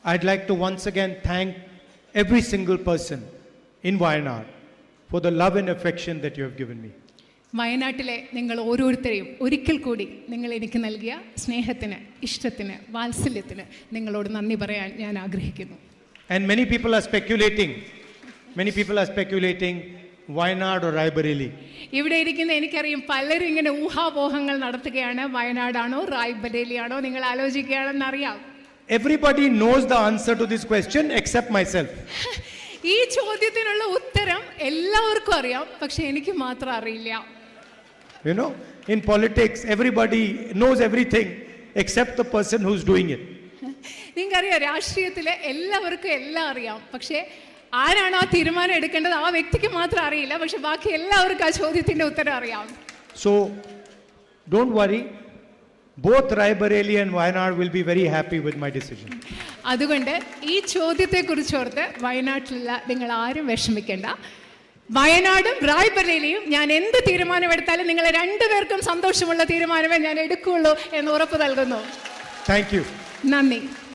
I'd like to once again thank every single person in Wayanad for the love and affection that you have given me. വയനാട്ടിലെ നിങ്ങൾ ഓരോരുത്തരെയും ഒരിക്കൽ കൂടി നിങ്ങൾ എനിക്ക് നൽകിയ സ്നേഹത്തിന്, ഇഷ്ടത്തിന്, വാത്സല്യത്തിന് നിങ്ങളോട് നന്ദി പറയാൻ ഞാൻ ആഗ്രഹിക്കുന്നു. And many people are speculating Wayanad or Raebareli. ഇവിടെ ഇരിക്കുന്ന എനിക്കറിയാം പലരും ഇങ്ങനെ ഊഹാപോഹങ്ങൾ നടത്തുകയാണ്. വയനാടാണോ റായ്ബറേലിയാണോ നിങ്ങൾ ആലോചിക്കുകയാണെന്ന് അറിയാം. Everybody knows the answer to this question except myself. ഈ ചോദ്യത്തിനുള്ള ഉത്തരം എല്ലാവർക്കും അറിയാം, പക്ഷെ എനിക്ക് മാത്രം അറിയില്ല. You know, in politics everybody knows everything except the person who's doing it. നിങ്ങൾക്കറിയാം രാഷ്ട്രീയത്തിലെ എല്ലാവർക്കും എല്ലാം അറിയാം, പക്ഷെ ആരാണ് ആ തീരുമാനം എടുക്കേണ്ടത് ആ വ്യക്തിക്ക് മാത്രം അറിയില്ല, പക്ഷെ ബാക്കി എല്ലാവർക്കും ആ ചോദ്യത്തിന്റെ ഉത്തരം അറിയാം. So don't worry, both Raebareli and Wayanad will be very happy with my decision. അതുകൊണ്ട് ഈ ചോദ്യത്തെക്കുറിച്ചോർത്ത് വയനാട്ടിലുള്ള നിങ്ങൾ ആരും വിഷമിക്കേണ്ട. വയനാടും റായ്ബറേലിയും ഞാൻ എന്ത് തീരുമാനമെടുത്താലും നിങ്ങളെ രണ്ടുപേർക്കും സന്തോഷമുള്ള തീരുമാനമേ ഞാൻ എടുക്കുകയുള്ളൂ എന്ന് ഉറപ്പ് നൽകുന്നു. Thank you. നന്ദി.